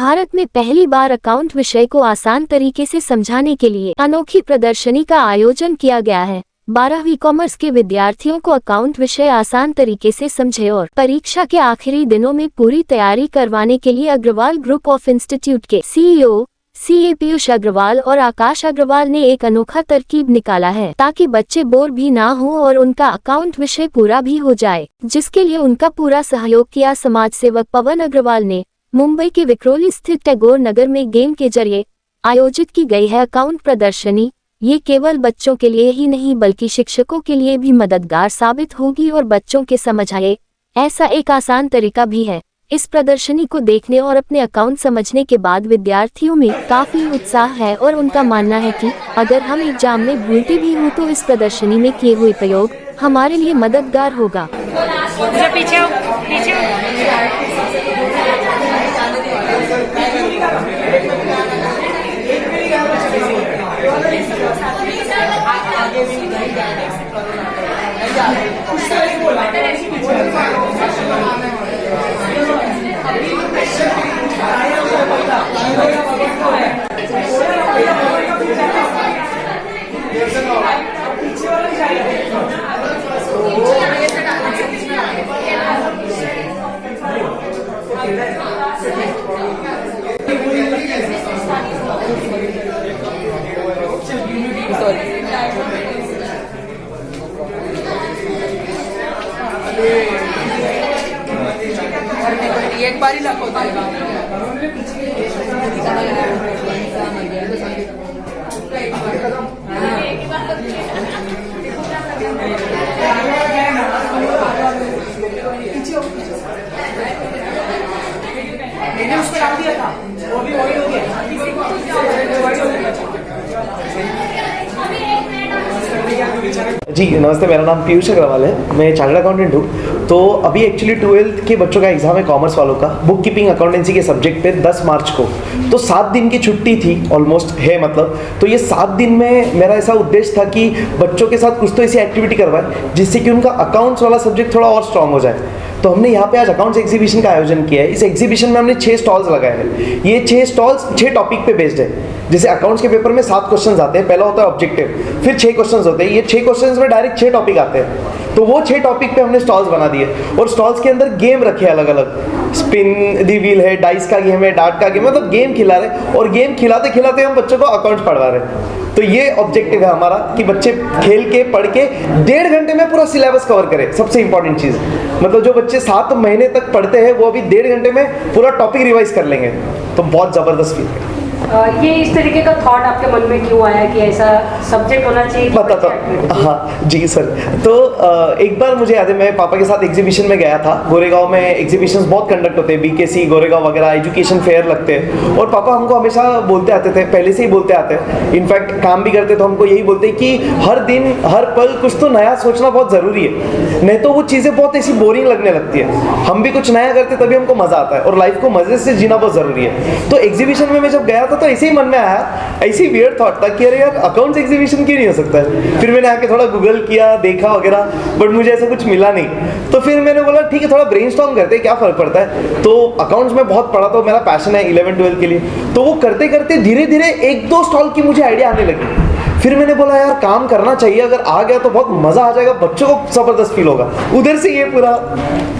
भारत में पहली बार अकाउंट विषय को आसान तरीके से समझाने के लिए अनोखी प्रदर्शनी का आयोजन किया गया है। 12वीं कॉमर्स के विद्यार्थियों को अकाउंट विषय आसान तरीके से समझे और परीक्षा के आखिरी दिनों में पूरी तैयारी करवाने के लिए अग्रवाल ग्रुप ऑफ इंस्टीट्यूट के CEO CA पीयूष अग्रवाल और आकाश अग्रवाल ने एक अनोखा तरकीब निकाला है ताकि बच्चे बोर भी ना हो और उनका अकाउंट विषय पूरा भी हो जाए, जिसके लिए उनका पूरा सहयोग किया। समाज सेवक पवन अग्रवाल ने मुंबई के विक्रोली स्थित टैगोर नगर में गेम के जरिए आयोजित की गई है अकाउंट प्रदर्शनी। ये केवल बच्चों के लिए ही नहीं बल्कि शिक्षकों के लिए भी मददगार साबित होगी और बच्चों के समझ आए ऐसा एक आसान तरीका भी है। इस प्रदर्शनी को देखने और अपने अकाउंट समझने के बाद विद्यार्थियों में काफी उत्साह है और उनका मानना है कि अगर हम एग्जाम में भूलते भी हो तो इस प्रदर्शनी में किए हुए प्रयोग हमारे लिए मददगार होगा। एक बार ही लखो उस पर डाल दिया था, वो भी वही हो गया। जी नमस्ते, मेरा नाम पीयूष अग्रवाल है, मैं चार्टर्ड अकाउंटेंट हूँ। तो अभी एक्चुअली 12th के बच्चों का एग्जाम है कॉमर्स वालों का, बुक कीपिंग अकाउंटेंसी के सब्जेक्ट पे 10 मार्च को। तो 7 दिन की छुट्टी थी ऑलमोस्ट है मतलब। तो ये 7 दिन में मेरा ऐसा उद्देश्य था कि बच्चों के साथ कुछ तो ऐसी एक्टिविटी करवाए जिससे कि उनका अकाउंट्स वाला सब्जेक्ट थोड़ा और स्ट्रांग हो जाए। तो हमने यहाँ पे आज अकाउंट्स एग्जीबिशन का आयोजन किया है। इस एग्जीबिशन में हमने 6 स्टॉल्स लगाए हैं। ये 6 स्टॉल्स 6 टॉपिक पे बेस्ड है। जैसे अकाउंट्स के पेपर में 7 क्वेश्चंस आते हैं, पहला होता है ऑब्जेक्टिव, फिर 6 क्वेश्चंस होते हैं। ये 6 क्वेश्चंस में डायरेक्ट 6 टॉपिक आते हैं। तो वो 6 टॉपिक पे हमने स्टॉल्स बना दिए और स्टॉल्स के अंदर गेम रखे अलग अलग। स्पिन दी व्हील है, डाइस का गेम है, डार्ट का गेम, मतलब गेम खिला रहे और गेम खिलाते खिलाते हम बच्चों को अकाउंट्स पढ़वा रहे। तो ये ऑब्जेक्टिव है हमारा कि बच्चे खेल के पढ़ के 1.5 घंटे में पूरा सिलेबस कवर करें। सबसे इंपॉर्टेंट चीज़ मतलब जो बच्चे 7 महीने तक पढ़ते हैं वो अभी 1.5 घंटे में पूरा टॉपिक रिवाइज कर लेंगे। तो बहुत ज़बरदस्त फील है। ये इस तरीके का थॉट आपके मन में क्यों आया कि ऐसा सब्जेक्ट होना चाहिए? बताता हूँ। हाँ जी सर। तो एक बार मुझे याद है मैं पापा के साथ एग्जीबिशन में गया था। गोरेगांव में एग्जीबिशंस बहुत कंडक्ट होते हैं, BKC गोरेगांव वगैरह एजुकेशन फेयर लगते हैं। और पापा हमको हमेशा बोलते आते थे, पहले से ही बोलते आते हैं, इनफैक्ट काम भी करते तो हमको यही बोलते हैं कि हर दिन हर पल कुछ तो नया सोचना बहुत ज़रूरी है, नहीं तो वो चीज़ें बहुत ऐसी बोरिंग लगने लगती है। हम भी कुछ नया करते तभी हमको मज़ा आता है और लाइफ को मज़े से जीना बहुत ज़रूरी है। तो एग्जीबिशन में मैं जब गया था तो ऐसे ही मन में आया, ऐसी वियर्ड थॉट था कि अरे यार अकाउंट्स एग्जीबिशन क्यों नहीं हो सकता है। फिर मैंने आके थोड़ा गूगल किया, देखा वगैरह, बट मुझे ऐसा कुछ मिला नहीं। तो फिर मैंने बोला ठीक है थोड़ा ब्रेनस्टॉर्म करते हैं, क्या फ़र्क पड़ता है। तो अकाउंट्स में बहुत पढ़ा, तो मेरा पैशन है 11-12 के लिए। तो वो करते करते धीरे धीरे 1-2 स्टॉल की मुझे आइडिया आने लगी। फिर मैंने बोला यार काम करना चाहिए, अगर आ गया तो बहुत मज़ा आ जाएगा, बच्चों को ज़बरदस्त फील होगा। उधर से ये पूरा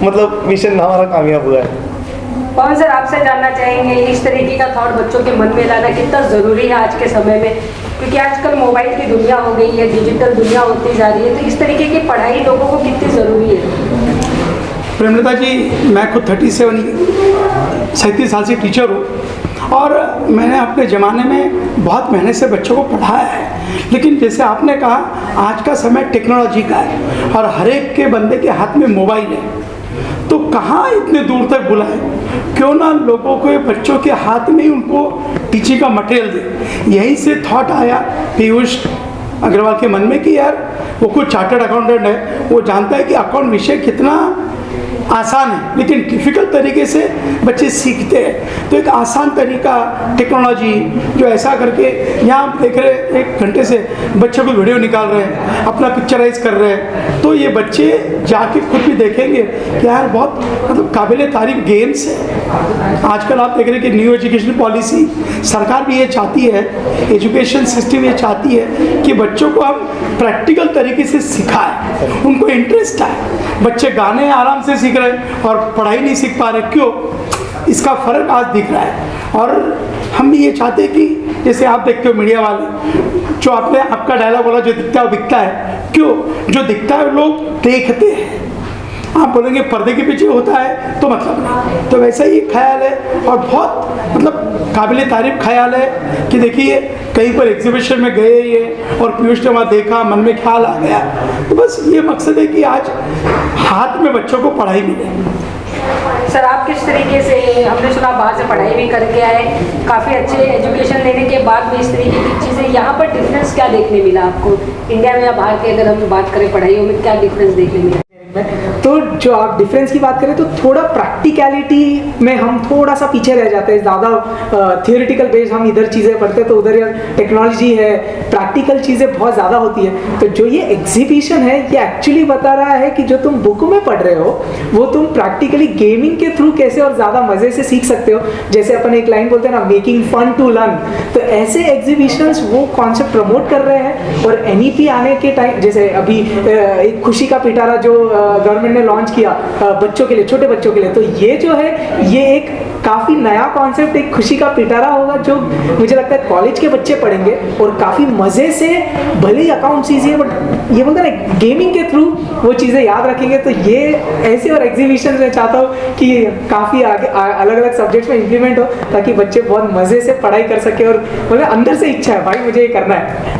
मतलब मिशन हमारा कामयाब हुआ है। पवन सर, आपसे जानना चाहेंगे इस तरीके का थॉट बच्चों के मन में लाना कितना ज़रूरी है आज के समय में, क्योंकि आजकल मोबाइल की दुनिया हो गई है, डिजिटल दुनिया होती जा रही है। तो इस तरीके की पढ़ाई लोगों को कितनी ज़रूरी है? प्रेमलता जी, मैं खुद 37 साल से टीचर हूँ और मैंने अपने ज़माने में बहुत मेहनत से बच्चों को पढ़ाया है। लेकिन जैसे आपने कहा आज का समय टेक्नोलॉजी का है और हर एक के बंदे के हाथ में मोबाइल है, तो कहाँ इतने दूर तक बुलाएं? क्यों ना लोगों को, बच्चों के हाथ में ही उनको टीचिंग का मटेरियल दे। यहीं से थॉट आया पीयूष अग्रवाल के मन में कि यार वो कुछ चार्टर्ड अकाउंटेंट है, वो जानता है कि अकाउंट विषय कितना आसान है, लेकिन डिफ़िकल्ट तरीके से बच्चे सीखते हैं। तो एक आसान तरीका टेक्नोलॉजी जो ऐसा करके यहाँ आप देख रहे हैं 1 घंटे से बच्चे को वीडियो निकाल रहे हैं, अपना पिक्चराइज कर रहे हैं, तो ये बच्चे जाके खुद भी देखेंगे कि यार बहुत मतलब काबिल तारीफ गेम्स है। आजकल आप देख रहे हैं कि न्यू एजुकेशन पॉलिसी सरकार भी ये चाहती है, एजुकेशन सिस्टम ये चाहती है कि बच्चों को हम प्रैक्टिकल तरीके से सिखाएं, उनको इंटरेस्ट आए। बच्चे गाने आराम से सीख रहे हैं और पढ़ाई नहीं सीख पा रहे, क्यों? इसका फ़र्क आज दिख रहा है। और हम भी ये चाहते हैं कि जैसे आप देखते हो मीडिया वाले, जो आपने आपका डायलॉग बोला, जो दिखता है वो बिकता है, क्यों? जो दिखता है लोग देखते हैं। आप बोलेंगे पर्दे के पीछे होता है तो मतलब नहीं, तो वैसा ही ख्याल है और बहुत मतलब काबिल तारीफ ख्याल है कि देखिए कहीं पर एग्जीबिशन में गए ये और पीयूष ने वहाँ देखा, मन में ख्याल आ गया। तो बस ये मकसद है कि आज हाथ में बच्चों को पढ़ाई मिले। सर आप किस तरीके से, हमने सुना बाहर से पढ़ाई भी करके आए, काफ़ी अच्छे एजुकेशन लेने के बाद भी इस तरीके की चीज़ें, यहाँ पर डिफरेंस क्या देखने मिला आपको इंडिया में या बाहर के, अगर हम बात करें पढ़ाइयों में क्या डिफरेंस देखने मिला? तो जो आप डिफरेंस की बात करें तो थोड़ा प्रैक्टिकलिटी में हम थोड़ा सा पीछे रह जाते हैं। ज़्यादा थियोरिटिकल बेस्ड हम इधर चीज़ें पढ़ते हैं, तो उधर यार टेक्नोलॉजी है, प्रैक्टिकल चीज़ें बहुत ज़्यादा होती है। तो जो ये एग्जीबिशन है ये एक्चुअली बता रहा है कि जो तुम बुक में पढ़ रहे हो वो तुम प्रैक्टिकली गेमिंग के थ्रू कैसे और ज़्यादा मज़े से सीख सकते हो। जैसे अपन एक लाइन बोलते हैं ना, मेकिंग फन टू लर्न, तो ऐसे एग्जीबिशंस वो कॉन्सेप्ट प्रमोट कर रहे हैं। और NEP आने के टाइम, जैसे अभी एक खुशी का पिटारा जो गवर्नमेंट ने लॉन्च किया बच्चों के लिए, छोटे बच्चों के लिए, तो ये जो है ये एक काफ़ी नया कॉन्सेप्ट, एक खुशी का पिटारा होगा जो मुझे लगता है कॉलेज के बच्चे पढ़ेंगे और काफ़ी मज़े से, भले ही अकाउंट्स ईजी है बट ये बोलते हैं ना गेमिंग के थ्रू वो चीज़ें याद रखेंगे। तो ये ऐसे और एग्जीबिशन में चाहता हूँ कि काफ़ी आगे अलग अलग सब्जेक्ट्स में इम्प्लीमेंट हो, ताकि बच्चे बहुत मज़े से पढ़ाई कर सके और मतलब अंदर से इच्छा है भाई मुझे ये करना है।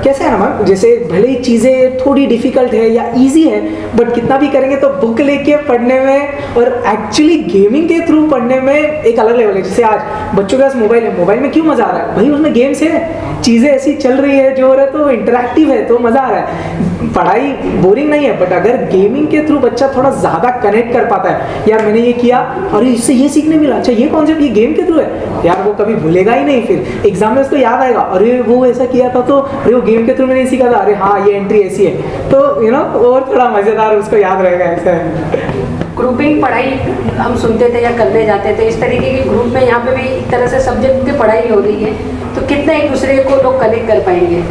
कैसे है ना मैम, जैसे भले ही चीज़ें थोड़ी डिफिकल्ट है या ईजी है बट कितना भी करेंगे तो बुक लेके पढ़ने में और एक्चुअली गेमिंग के थ्रू पढ़ने में एक अलग लेवल है। जैसे आज बच्चों के पास मोबाइल है, मोबाइल में क्यों मज़ा आ रहा है भाई, उसमें गेम्स है, चीज़ें ऐसी चल रही है जो हो रहा है, तो इंटरेक्टिव है तो मज़ा आ रहा है, पढ़ाई बोरिंग नहीं है। बट अगर गेमिंग के थ्रू बच्चा थोड़ा ज़्यादा कनेक्ट कर पाता है, यार मैंने ये किया, अरे इससे ये सीखने मिला, अच्छा ये कॉन्सेप्ट ये गेम के थ्रू है, यार वो कभी भूलेगा ही नहीं, फिर एग्जाम में उसको याद आएगा, अरे वो ऐसा किया था तो अरे वो गेम के थ्रू मैंने सीखा था, अरे हाँ ये एंट्री ऐसी है, तो यू नो और थोड़ा मज़ेदार उसको याद रहेगा। ऐसा है ग्रुपिंग पढ़ाई हम सुनते थे या करने जाते थे, इस तरीके के ग्रुप में यहाँ पे भी एक तरह से सब्जेक्ट की पढ़ाई हो रही है, तो कितना एक दूसरे को लोग कनेक्ट कर पाएंगे?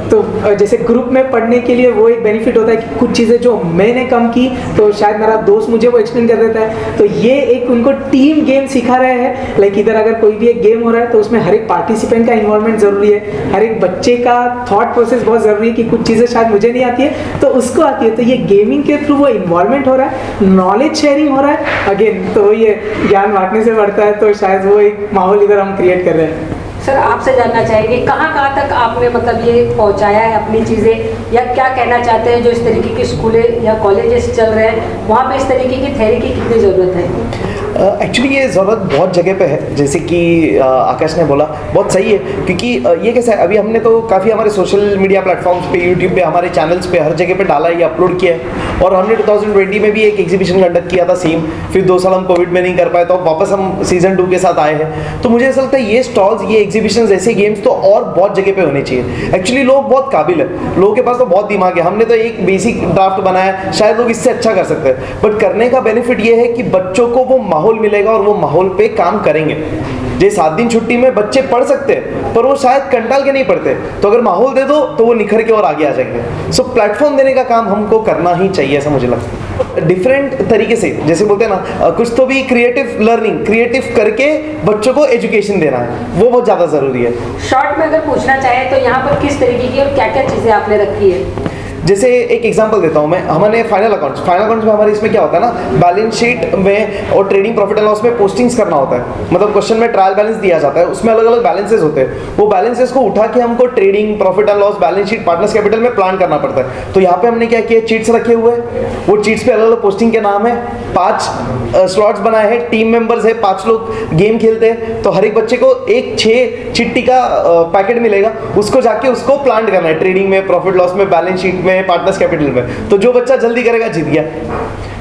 तो जैसे ग्रुप में पढ़ने के लिए वो एक बेनिफिट होता है कि कुछ चीज़ें जो मैंने कम की तो शायद मेरा दोस्त मुझे वो एक्सप्लेन कर देता है, तो ये एक उनको टीम गेम सिखा रहे हैं। लाइक इधर अगर कोई भी एक गेम हो रहा है तो उसमें हर एक पार्टिसिपेंट का इन्वॉल्वमेंट ज़रूरी है, हर एक बच्चे का थॉट प्रोसेस बहुत ज़रूरी है कि कुछ चीज़ें शायद मुझे नहीं आती है तो उसको आती है, तो ये गेमिंग के थ्रू वो इन्वॉल्वमेंट हो रहा है, नॉलेज शेयरिंग हो रहा है, अगेन तो ये ज्ञान बांटने से बढ़ता है, तो शायद वो एक माहौल इधर हम क्रिएट कर रहे हैं। सर आपसे जानना चाहेंगे कहाँ तक आपने मतलब ये पहुँचाया है अपनी चीज़ें, या क्या कहना चाहते हैं जो इस तरीके की स्कूलें या कॉलेजेस चल रहे हैं वहाँ पे इस तरीके की थ्योरी की कितनी ज़रूरत है? एक्चुअली ये ज़रूरत बहुत जगह पे है, जैसे कि आकाश ने बोला बहुत सही है, क्योंकि ये कैसा है, अभी हमने तो काफ़ी हमारे सोशल मीडिया प्लेटफॉर्म्स पे, यूट्यूब पे, हमारे चैनल्स पे हर जगह पे डाला है, ये अपलोड किया है। और हमने 2020 में भी एक एग्जीबिशन कंडक्ट किया था सेम, फिर 2 साल हम कोविड में नहीं कर पाए, तो अब वापस हम सीजन 2 के साथ आए हैं। तो मुझे ऐसा लगता है ये स्टॉल्स, ये एग्जीबिशन, ऐसे गेम्स तो और बहुत जगह पे होने चाहिए। एक्चुअली लोग बहुत काबिल है, लोगों के पास तो बहुत दिमाग है, हमने तो एक बेसिक ड्राफ्ट बनाया, शायद लोग इससे अच्छा कर सकते हैं, बट करने का बेनिफिट ये है कि बच्चों को वो माहौल मिलेगा और वो माहौल पे काम करेंगे। जे 7 दिन छुट्टी में बच्चे पढ़ सकते हैं पर वो शायद कंटाल के नहीं पढ़ते, तो अगर माहौल दे दो तो वो निखर के और आगे आ जाएंगे। सो प्लेटफॉर्म देने का काम हमको करना ही चाहिए, ऐसा मुझे लगता है। डिफरेंट तरीके से, जैसे बोलते हैं ना, कुछ तो भी क्रिएटिव लर्निंग, क्रिएटिव करके बच्चों को एजुकेशन देना है, वो बहुत ज़्यादा ज़रूरी है। शॉर्ट में अगर पूछना चाहें तो यहाँ पर किस तरीके की और क्या क्या चीज़ें आपने रखी है? जैसे एक एग्जांपल देता हूँ मैं, हमने फाइनल अकाउंट्स में हमारे इसमें क्या होता है ना, बैलेंस शीट में और ट्रेडिंग प्रॉफिट एंड लॉस में पोस्टिंग्स करना होता है। मतलब क्वेश्चन में ट्रायल बैलेंस दिया जाता है, उसमें अलग अलग बैलेंसेस होते हैं, वो बैलेंसेस को उठा के हमको trading profit and loss, balance sheet, partners capital में प्लान करना पड़ता है। तो यहाँ पे हमने क्या किया, चीट्स रखे हुए हैं, वो चीट्स पे अलग अलग पोस्टिंग के नाम है, 5 स्लॉट्स बनाए हैं, टीम मेंबर्स है, 5 लोग गेम खेलते हैं, तो हर एक बच्चे को एक 6 चिट्टी का पैकेट मिलेगा, उसको जाके उसको प्लान करना है, ट्रेडिंग में, प्रॉफिट लॉस में, बैलेंस शीट में, में, पार्टनर्स कैपिटल में। तो जो बच्चा जल्दी करेगा जीत गया।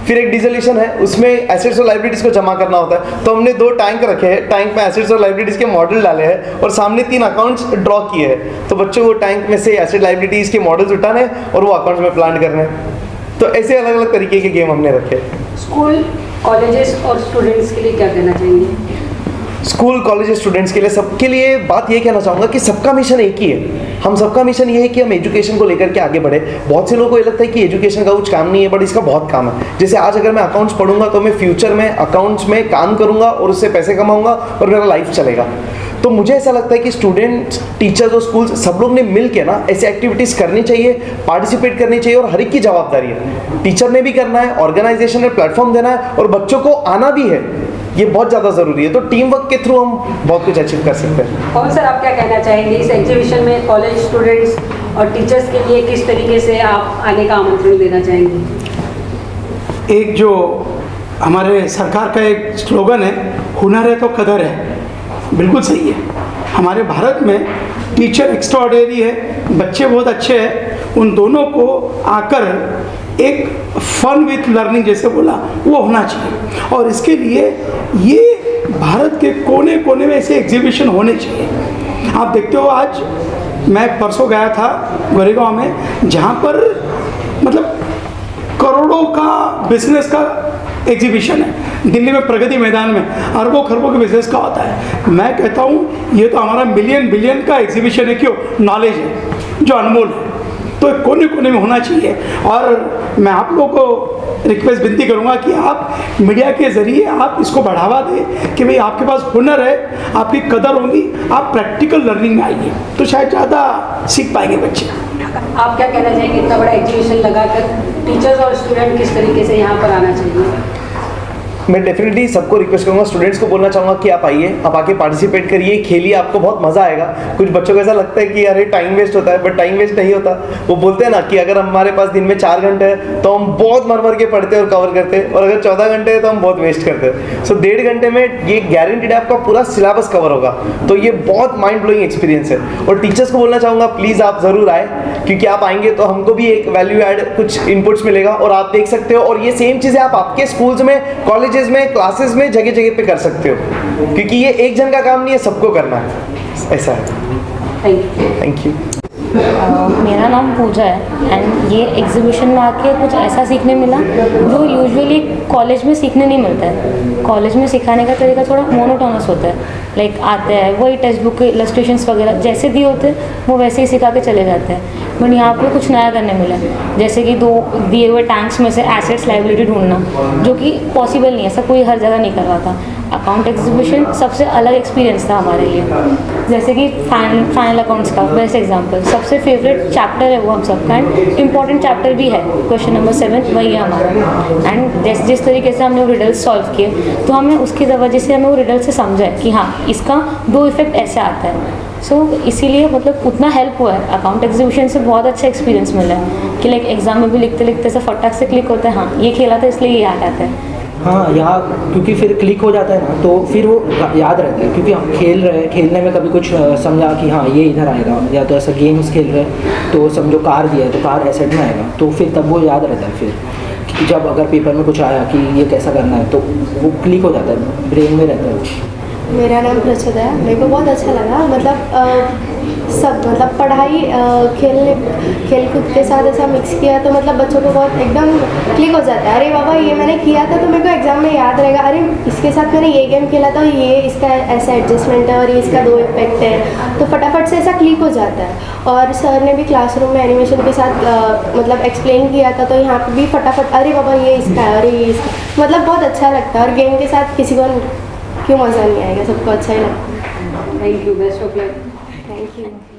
फिर एक डिसोल्यूशन है, उसमें एसेट्स और लाइबिलिटीज को जमा करना होता है। तो हमने 2 टैंक रखे हैं, टैंक में एसेट्स और लाइबिलिटीज के मॉडल डाले हैं और सामने 3 अकाउंट्स ड्रॉ किए हैं। तो बच्चों को टैंक में से एसेट लाइबिलिटीज के मॉडल्स उठाने हैं और वो अकाउंट्स में प्लान करने हैं। तो ऐसे अलग अलग तरीके के गेम हमने रखे। स्कूल, कॉलेजेस और स्टूडेंट्स के लिए क्या कहना चाहेंगे? स्कूल, कॉलेज, स्टूडेंट्स के लिए, सबके लिए बात ये कहना चाहूँगा कि सबका मिशन एक ही है। हम सबका मिशन ये है कि हम एजुकेशन को लेकर के आगे बढ़े। बहुत से लोगों को ये लगता है कि एजुकेशन का कुछ काम नहीं है, बट इसका बहुत काम है। जैसे आज अगर मैं अकाउंट्स पढ़ूंगा तो मैं फ्यूचर में अकाउंट्स में काम करूंगा और उससे पैसे कमाऊंगा और मेरा लाइफ चलेगा। तो मुझे ऐसा लगता है कि स्टूडेंट्स, टीचर्स और स्कूल्स सब लोग ने मिल के ना ऐसी एक्टिविटीज़ करनी चाहिए, पार्टिसिपेट करनी चाहिए और हर एक की जवाबदारी है। टीचर ने भी करना है, ऑर्गेनाइजेशन ने प्लेटफॉर्म देना है और बच्चों को आना भी है। ये बहुत ज़्यादा ज़रूरी है। तो टीम वर्क के थ्रू हम बहुत कुछ अचीव कर सकते हैं। और सर, आप क्या कहना चाहेंगे इस एग्जीबिशन में कॉलेज स्टूडेंट्स और टीचर्स के लिए किस तरीके से आप आने का आमंत्रण देना चाहेंगे? एक जो हमारे सरकार का एक स्लोगन है, हुनर है तो कदर है, बिल्कुल सही है। हमारे भारत में टीचर एक्स्ट्राऑर्डिनरी है, बच्चे बहुत अच्छे हैं, उन दोनों को आकर एक फन विथ लर्निंग जैसे बोला वो होना चाहिए। और इसके लिए ये भारत के कोने कोने में ऐसे एग्जीबिशन होने चाहिए। आप देखते हो, आज मैं परसों गया था गोरेगांव में, जहाँ पर मतलब करोड़ों का बिजनेस का एग्जीबिशन है। दिल्ली में प्रगति मैदान में अरबों खरबों के बिजनेस का होता है। मैं कहता हूँ ये तो हमारा मिलियन बिलियन का एग्जीबिशन है। क्यों? नॉलेज है जो अनमोल है, तो कोने कोने में होना चाहिए। और मैं आप लोगों को रिक्वेस्ट विनती करूँगा कि आप मीडिया के ज़रिए आप इसको बढ़ावा दें कि भाई आपके पास हुनर है, आपकी कदर होगी, आप प्रैक्टिकल लर्निंग में आइए तो शायद ज़्यादा सीख पाएंगे बच्चे। आप क्या कहना चाहेंगे, इतना बड़ा एग्जीबिशन लगाकर टीचर्स और स्टूडेंट किस तरीके से यहाँ पर आना चाहिए? मैं डेफिनेटली सबको रिक्वेस्ट करूंगा, स्टूडेंट्स को बोलना चाहूँगा कि आप आइए, आप आके पार्टिसिपेट करिए, खेलिए, आपको बहुत मज़ा आएगा। कुछ बच्चों को ऐसा लगता है कि अरे टाइम वेस्ट होता है, बट टाइम वेस्ट नहीं होता। वो बोलते हैं ना कि अगर हमारे पास दिन में 4 घंटे है तो हम बहुत मर के पढ़ते और कवर करते हैं, और अगर 14 घंटे है तो हम बहुत वेस्ट करते हैं। सो 1.5 घंटे में ये गारंटीड आपका पूरा सिलेबस कवर होगा। तो ये बहुत माइंड ब्लोइंग एक्सपीरियंस है। और टीचर्स को बोलना चाहूँगा प्लीज़ आप ज़रूर आए, क्योंकि आप आएंगे तो हमको भी एक वैल्यू ऐड कुछ इनपुट्स मिलेगा और आप देख सकते हो। और ये सेम चीज़ें आप आपके स्कूल्स में, कॉलेजेस में, क्लासेस में जगह जगह पे कर सकते हो, क्योंकि ये एक जन का काम नहीं है, सबको करना है। ऐसा है। Thank you. मेरा नाम पूजा है एंड ये एग्जीबिशन में आके कुछ ऐसा सीखने मिला जो यूजुअली कॉलेज में सीखने नहीं मिलता है। कॉलेज में सिखाने का तरीका थोड़ा मोनोटोनस होता है, लाइक आते हैं वही टेक्स्ट बुक के इलस्ट्रेशंस वगैरह जैसे दिए होते हैं वो वैसे ही सिखा के चले जाते हैं। बट यहाँ पे कुछ नया करने मिला, जैसे कि 2 दिए हुए टैंक्स में से एसेट्स लायबिलिटी ढूंढना, जो कि पॉसिबल नहीं है, ऐसा कोई हर जगह नहीं करवाता। अकाउंट एग्जीबिशन सबसे अलग एक्सपीरियंस था हमारे लिए। जैसे कि फाइनल अकाउंट्स का बेस्ट एग्जांपल, सबसे फेवरेट चैप्टर है वो हम सबका, एंड इम्पॉर्टेंट चैप्टर भी है। क्वेश्चन नंबर 7 वही है हमारा। एंड जिस तरीके से हमने वो रिडल्स सॉल्व किए तो हमें उसकी वजह से हमें वो रिडल से समझा है कि हाँ इसका 2 इफेक्ट ऐसे आता है। सो इसीलिए मतलब उतना हेल्प हुआ है। अकाउंट एग्जीबिशन से बहुत अच्छा एक्सपीरियंस मिला है कि लाइक एग्जाम में भी लिखते लिखते से फटाक से क्लिक होता है, हाँ ये खेला था इसलिए ये याद आता है। हाँ, यहाँ क्योंकि फिर क्लिक हो जाता है ना तो फिर वो याद रहता है, क्योंकि हम खेल रहे हैं, खेलने में कभी कुछ समझा कि हाँ ये इधर आएगा, या तो ऐसा गेम्स खेल रहे हैं तो समझो कार दिया है तो कार एसेट में आएगा, तो फिर तब वो याद रहता है। फिर कि जब अगर पेपर में कुछ आया कि ये कैसा करना है तो वो क्लिक हो जाता है, ब्रेन में रहता है। मेरा नाम प्रचुदा है। मेरे को बहुत अच्छा लगा, मतलब सब मतलब पढ़ाई खेल कूद के साथ ऐसा मिक्स किया तो मतलब बच्चों को बहुत एकदम क्लिक हो जाता है। अरे बाबा ये मैंने किया था तो मेरे को एग्जाम में याद रहेगा, अरे इसके साथ मैंने ये गेम खेला था, ये इसका ऐसा एडजस्टमेंट है और ये इसका 2 इफेक्ट है, तो फटाफट से ऐसा क्लिक हो जाता है। और सर ने भी क्लासरूम में एनिमेशन के साथ मतलब एक्सप्लेन किया था तो यहाँ पर भी फटाफट अरे बाबा ये इसका है, अरे ये इसका, मतलब बहुत अच्छा लगता है। और गेम के साथ किसी को क्यों मज़ा नहीं आएगा, सबको अच्छा ही लगता है। Thank you, best of luck. Thank you.